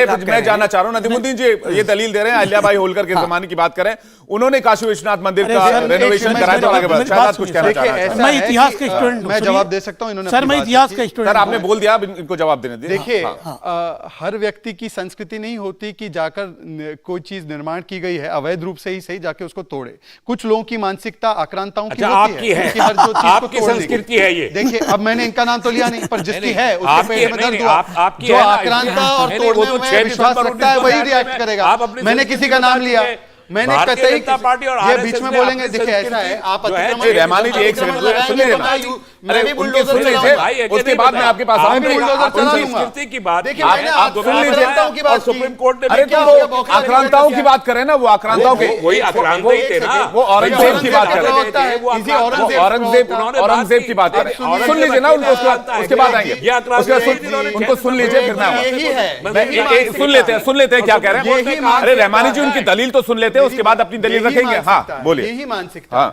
मैं जानना चाह रहा हूं, नदीमुद्दीन जी ये दलील दे रहे हैं अहिल्या बाई होलकर के जमाने की बात करें, उन्होंने काशी विश्वनाथ मंदिर का रेनोवेशन कराया तो आगे बढ़ा। शायद कुछ कहना चाह रहे हैं। मैं इतिहास के स्टूडेंट, मैं जवाब दे सकता हूं। सर मैं इतिहास का स्टूडेंट। सर आपने बोल दिया, अब इनको जवाब देने दीजिए। देखिए हर व्यक्ति की संस्कृति नहीं होती कि जाकर कोई चीज निर्माण की गई है अवैध रूप से ही सही जाके उसको तोड़े। कुछ लोगों की मानसिकता आक्रांताओं की होती है, हर जो चीज आपकी संस्कृति है ये। देखिए अब मैंने इनका नाम तो लिया नहीं, पर जिसकी है उसके पेट में दर्द हुआ, जो आक्रांता और तोड़ने में विश्वास रखता है वही रिएक्ट करेगा। मैंने किसी का नाम लिया, मैंने कतई पार्टी और ये बीच में बोलेंगे। देखिए ऐसा है, आप रहमानी जी एक सेकंड सुन लीजिए ना, अरे उनके सुन लीजिए, उसके बाद मैं आपके पास संस्कृति की बात। देखिए आप सुन लीजिए और सुप्रीम कोर्ट ने, अरे तो वो आक्रांताओं की बात करें ना, वो आक्रांताओं के वही आक्रांता ही थे ना, वो औरंगजेब की बात कर रहे हैं, औरंगजेब की बात कर रहे हैं। सुन लीजिए ना उनको, उसके बाद आएंगे, उनको सुन लीजिए फिर मैं सुन लेते हैं क्या कह रहे हैं। अरे रहमानी जी उनकी दलील तो सुन लेते हैं, उसके बाद अपनी दलील रखेंगे। हाँ बोलिए। यही मानसिकता है,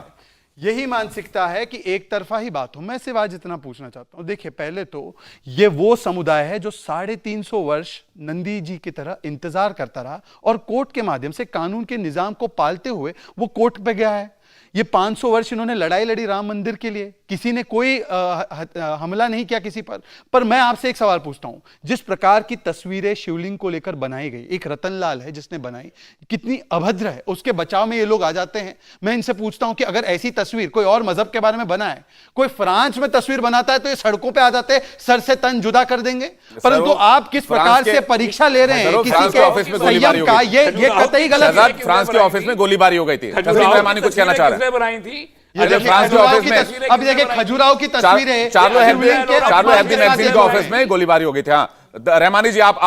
यही मानसिकता है कि एक तरफा ही बात हो। मैं सिर्फ आज इतना पूछना चाहता हूं, देखिए पहले तो ये वो समुदाय है जो 350 वर्ष नंदी जी की तरह इंतजार करता रहा और कोर्ट के माध्यम से कानून के निजाम को पालते हुए वो कोर्ट पे गया है। ये 500 वर्ष इन्होंने लड़ाई लड़ी राम मंदिर के लिए, किसी ने कोई हमला नहीं किया किसी पर मैं आपसे एक सवाल पूछता हूं, जिस प्रकार की तस्वीरें शिवलिंग को लेकर बनाई गई, एक रतनलाल है जिसने बनाई, कितनी अभद्र है, उसके बचाव में ये लोग आ जाते हैं। मैं इनसे पूछता हूं कि अगर ऐसी तस्वीर कोई और मजहब के बारे में बना है, कोई फ्रांस में तस्वीर बनाता है तो ये सड़कों पर आ जाते हैं, सर से तन जुदा कर देंगे। परंतु आप किस प्रकार से परीक्षा ले रहे हैं किसी के संयम का, ये कतई गलत है। फ्रांस के ऑफिस में गोलीबारी हो गई थी, रहमानी कुछ कहना चाह रहे हैं। बनाई थी फ्रांस के ऑफिस में, अब देखिए खजुराहो की तस्वीर है, चार्लो हेब्दी मैगजीन के ऑफिस में गोलीबारी हो गई थी। हाँ रहमानी जी आप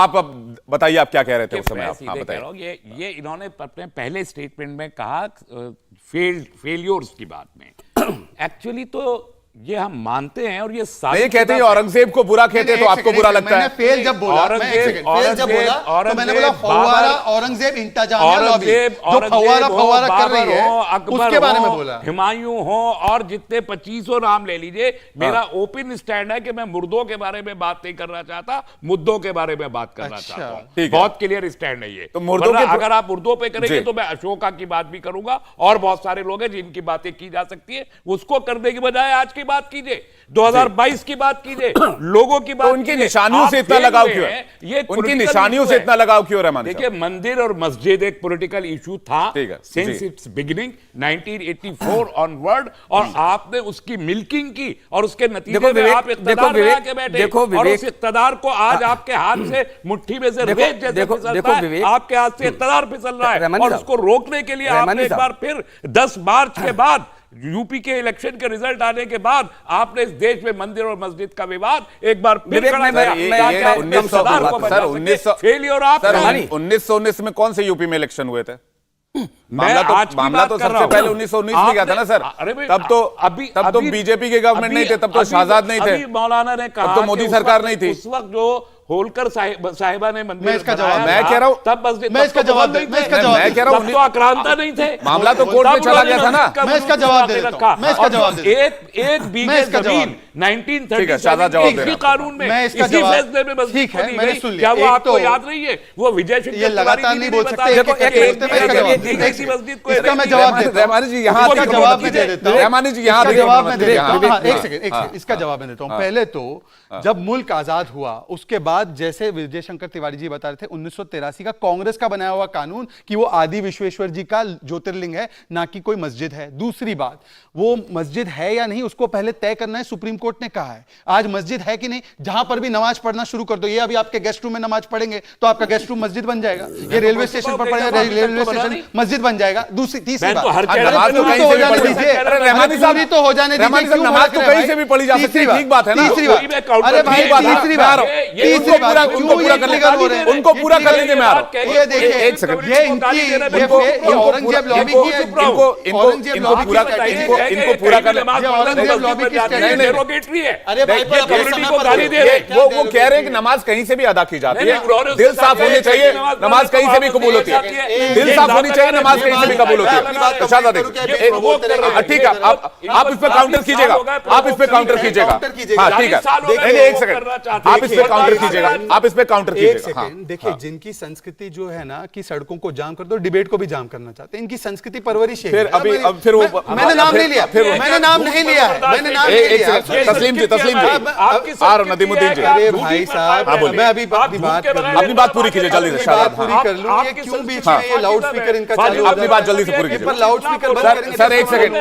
बताइए, आप क्या कह रहे थे उस समय? आप बताइए। ये इन्होंने अपने पहले स्टेटमेंट में कहा फेलियर्स की बात में, एक्चुअली तो ये हम मानते हैं और ये नहीं कहते हैं औरंगजेब को बुरा कहते हैं तो आपको बुरा लगता है? फेल जब बोला, तो मैंने बोला फव्वारा औरंगजेब इंतजामिया लॉबी जो फव्वारा कर रही है उसके बारे में बोला। हुमायूं हो और जितने 2500 नाम ले लीजिए, मेरा ओपन स्टैंड है कि मैं मुर्दों के बारे में बात नहीं करना चाहता, मुद्दों के बारे में बात करना चाहता हूं। बहुत क्लियर स्टैंड है ये। तो मुर्दों अगर आप मुर्दों पे करेंगे तो मैं अशोका की बात भी करूंगा और बहुत सारे लोग हैं जिनकी बातें की जा सकती है, उसको करने की बजाय आज बात कीजिए, 2022 की बात कीजिए, लोगों की बात। तो उनकी निशानियों से इतना लगाव क्यों है? ये उनकी निशानियों से इतना लगाव क्यों? रहमान देखिए मंदिर और मस्जिद एक पॉलिटिकल इशू था सिंस इट्स बिगिनिंग 1984 ऑनवर्ड, और आपने उसकी मिल्किंग की और उसके नतीजे में आप इख्तियार में आके बैठे और उस इख्तियार को आज आपके हाथ से मुट्ठी में से रेत जैसे फिसलता है, आपके हाथ से इख्तियार फिसल रहा है और उसको रोकने के लिए आपने एक बार फिर 10 मार्च के बाद यूपी के इलेक्शन के रिजल्ट आने के बाद आपने इस देश में मंदिर और मस्जिद का विवाद एक बार फिर खड़ा किया। 1919 में कौन से यूपी में इलेक्शन हुए थे? मामला तो सबसे पहले 1919 में गया था ना सर। तब तो बीजेपी के गवर्नमेंट नहीं थे, तब तो शहजाद नहीं थे, मौलाना ने कहा, तब तो मोदी सरकार नहीं थी। उस वक्त जो होलकर साहिबा ने मंदिर, मैं इसका जवाब मैं कह रहा हूं, तब मैं इसका जवाब मैं कह रहा हूं, तो आक्रांता नहीं थे, मामला तो कोर्ट में चला गया था ना। मैं इसका जवाब दे देता हूं, मैं इसका जवाब दे देता हूं। एक बीघे जमीन 1937 के कानून में इसी फैसले में मस्जिद को दी गई। क्या वो आपको याद नहीं है? वो विजय सिंह ये लगातार नहीं बोल सकते। मस्जिद को इसका मैं जवाब देता हूं। रहमानी जी यहाँ जवाब मैं दे देता हूं। रहमानी जी यहाँ जवाब मैं दे देता हूं। एक सेकंड, इसका जवाब मैं देता हूं। पहले तो जब मुल्क आजाद हुआ उसके बाद जैसे विजय शंकर तिवारी जी बता रहे थे 1983 का कांग्रेस का बनाया हुआ कानून कि वो आदि विश्वेश्वर जी का ज्योतिर्लिंग है, ना कि कोई मस्जिद है। दूसरी बात, वो मस्जिद है या नहीं उसको पहले तय करना है, सुप्रीम कोर्ट ने कहा है। आज मस्जिद है कि नहीं, जहां पर भी नमाज पढ़ना शुरू कर दो। ये अभी आपके गेस्ट रूम में नमाज पढ़ेंगे तो आपका गेस्ट रूम मस्जिद बन जाएगा, ये रेलवे स्टेशन पर पढ़ेगा रेलवे स्टेशन मस्जिद बन जाएगा। दूसरी तीसरी बात, नमाज तो कहीं से भी पढ़ी जा सकती है। रहमानी साहब तो हो जाने दीजिए, नमाज तो कहीं से भी पढ़ी जा सकती है, ठीक बात है ना। तीसरी बात, अरे भाई तीसरी बात, उनको पूरा कर लीजिए। मैं आ रहा हूं, ये देखिए एक सेकंड, ये इनकी औरंगजेब लॉबी की है, इनको पूरा कर औरंगजेब लॉबी की डेरोगेटरी है। अरे भाई कम्युनिटी को गाली दे रहे हैं। वो कह रहे हैं कि नमाज कहीं से भी अदा की जाती है, दिल साफ होनी चाहिए, नमाज कहीं से भी कबूल होती है, दिल साफ होनी चाहिए, नमाज कहीं से भी कबूल होती है। ठीक है, आप इस पर काउंटर कीजिएगा, आप इस पर काउंटर कीजिएगा। हाँ ठीक है, एक सेकंड, आप इस पर काउंटर कीजिएगा। कीजिएगा, आप इस पे काउंटर एक कीजिएगा। हाँ, सेकंड देखिए, जिनकी संस्कृति जो है ना कि सड़कों को जाम कर दो, डिबेट को भी जाम करना चाहते हैं, इनकी संस्कृति परवरिश है। फिर अभी अब फिर वो मैंने नाम नहीं लिया, मैंने नाम नहीं लिया है, मैंने नाम नहीं लिया। तस्लीम जी, तस्लीम जी, आ रहा नदीमुद्दीन जी। अरे भाई साहब, मैं अभी अपनी बात पूरी कीजिए जल्दी से, बात पूरी कर लूं। ये क्यों बीच में ये लाउड स्पीकर इनका चालू हो अपनी बात जल्दी से पूरी कीजिए। पर लाउड स्पीकर बंद करेंगे सर एक सेकंड,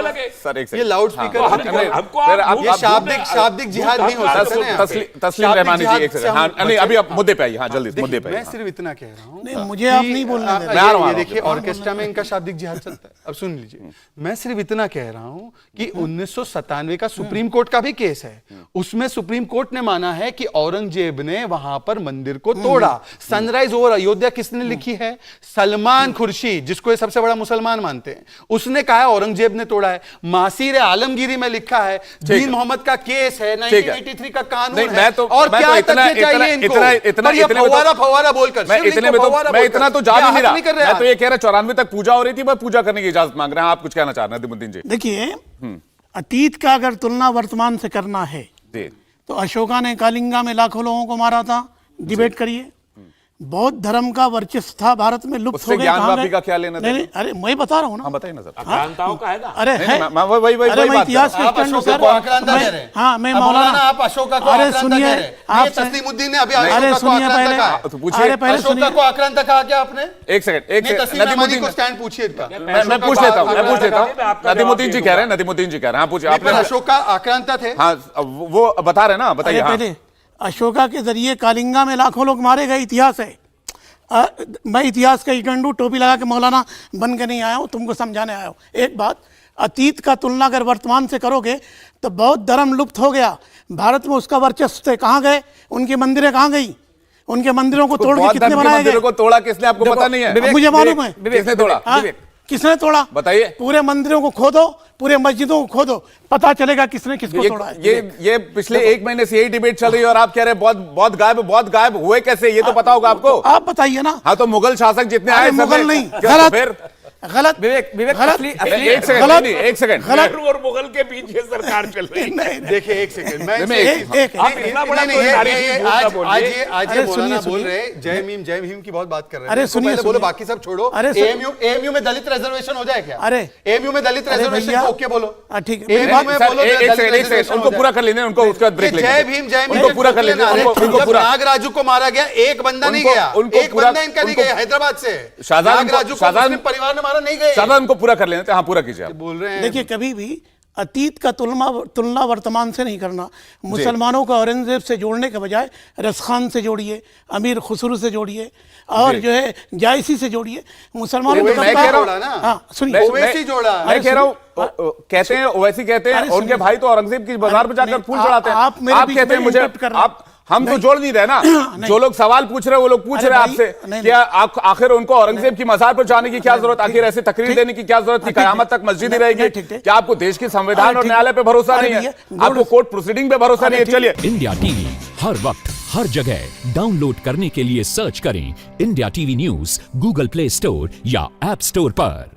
सर एक ये सेकंड, लाउड स्पीकर हमको शाब्दिक जिहाद नहीं हो सकता ना। तस्लीम रहमानी जी एक सेकंड। हाँ नहीं, अभी आप मुद्दे पे आइए। हाँ जल्दी मुद्दे पे मैं सिर्फ इतना कह रहा हूँ, नहीं, मुझे आप नहीं बोलने दे रहे। मैं आ रहा हूँ, ये देखिए ऑर्केस्ट्रा में इनका शाब्दिक जिहाद चलता है। अब सुन लीजिए, मैं सिर्फ इतना कह रहा हूँ कि 1997 का सुप्रीम कोर्ट का भी केस है, उसमें सुप्रीम कोर्ट ने माना है कि औरंगजेब ने वहां पर मंदिर को तोड़ा। सनराइज ओवर अयोध्या किसने लिखी है? सलमान खुर्शीद, जिसको ये सबसे बड़ा मुसलमान मानते हैं, उसने कहा है औरंगजेब ने तोड़ा है। मासीर आलमगीरी में लिखा है, दीन मोहम्मद का केस है, 1983 का कानून है। और क्या तथ्य चाहिए इनको? फवारा बोलकर मैं इतना तो जा भी नहीं रहा। मैं तो ये कह रहा 94 तक पूजा हो रही थी, मैं पूजा करने की इजाजत मांग रहे हैं। आप कुछ कहना चाह रहे हैं नदीमुद्दीन जी? देखिए, अतीत का अगर तुलना वर्तमान से करना है जी, तो अशोका ने कालिंगा में लाखों लोगों को मारा था, डिबेट करिए। बौद्ध धर्म का वर्चस्व था भारत में, लुप्त हो गए। ज्ञानवापी का क्या लेना? नहीं, अरे मैं बता रहा हूँ ना। हाँ बताइए ना सर। आक्रांताओं का है ना? अरे है, वही मैं इतिहास के स्टैंड में सर। हाँ, मैं मौलाना, आप अशोका को अरे आक्रांता सुनिए, कह रहे हैं। आप ये तस्लीमुद्दीन ने अभी अरे अशोका को सुनिए आक्रांता पहले, कहा। तो पूछिए, अरे पहले अशोका सुनिए, को आक्रांता कहा क्या आपने? एक सेकंड, नदीमुद्दीन को स्टैंड पूछिए इनका। मैं पूछ लेता हूँ। नदीमुद्दीन जी कह रहे हैं, नदीमुद्दीन जी कह रहे हैं। हाँ पूछिए, आपने अशोका आक्रांता थे। हाँ वो बता रहे हैं ना, बताइए। पहले अशोका के जरिए कालिंगा में लाखों लोग मारे गए, इतिहास है। मैं इतिहास का स्टूडेंट हूँ, टोपी लगा के मौलाना बन के नहीं आया हूँ, तुमको समझाने आया हूँ। एक बात, अतीत का तुलना अगर वर्तमान से करोगे तो बौद्ध धर्म लुप्त हो गया भारत में, उसका वर्चस्व थे। कहाँ गए उनकी मंदिरें? कहाँ गई? उनके मंदिरों को तोड़ के कितने बनाए गए? को तोड़ा किसने, आपको पता नहीं है? मुझे मालूम है किसने तोड़ा। किसने तोड़ा बताइए। पूरे मंदिरों को खोदो, पूरे मस्जिदों को खोदो, पता चलेगा किसने किसको तोड़ा है। ये पिछले एक महीने से यही डिबेट चल रही है और आप कह रहे हैं बहुत गायब हुए कैसे? ये तो पता होगा आपको। आप बताइए ना। हाँ तो मुगल शासक जितने आए, मुगल नहीं, गलत विवेक गलत। एक सेकंड गलत और मुगल के पीछे सरकार चल रही है। देखिए एक सेकंड, मैं आप इतना बड़ा आज ये मौलाना बोल रहे जय भीम की बहुत बात कर रहे हैं। अरे सुनिए, बोलो बाकी सब छोड़ो। एएमयू में दलित रिजर्वेशन हो जाए क्या? अरे एएमयू में दलित रिजर्वेशन ओके बोलो। ठीक है, उनको पूरा कर लेने, उनको उसके बाद ब्रेक लेंगे। जय भीम उनको पूरा कर लेने, उनको पूरा। नागराजू को मारा गया, एक बंदा नहीं गया, एक बंदा इनका नहीं गया हैदराबाद से। शाहजहां परिवार ने नहीं गए। शाहजहां उनको पूरा कर लेते हैं। हाँ पूरा कीजिए आप। बोल रहे हैं देखिए, कभी भी अतीत का तुलना वर्तमान से नहीं करना। मुसलमानों को औरंगजेब से जोड़ने के बजाय रसखान से जोड़िए, अमीर खुसरू से जोड़िए, और जो है जायसी से जोड़िए। मुसलमानों को मैं कह रहा हूं ना, हाँ सुनिए, ओवैसी जोड़ा। मैं कह रहा हूँ, कहते हैं ओवैसी कहते हैं, उनके भाई तो औरंगजेब की बाजार पे जाकर फूल चढ़ाते हैं। आप कहते हैं मुझे, आप हम तो जोड़ नहीं रहे ना। जो लोग सवाल पूछ रहे हैं वो लोग पूछ रहे हैं आपसे, क्या आखिर उनको औरंगजेब की मजार पर जाने की क्या जरूरत, आखिर ऐसे तकरीर देने की क्या जरूरत थी? कयामत तक मस्जिद ही रहेगी। क्या आपको देश की संविधान और न्यायालय पे भरोसा नहीं है? आपको कोर्ट प्रोसीडिंग पे भरोसा नहीं है? चलिए, इंडिया टीवी हर वक्त हर जगह डाउनलोड करने के लिए सर्च करें India TV news Google play store या ऐप स्टोर पर।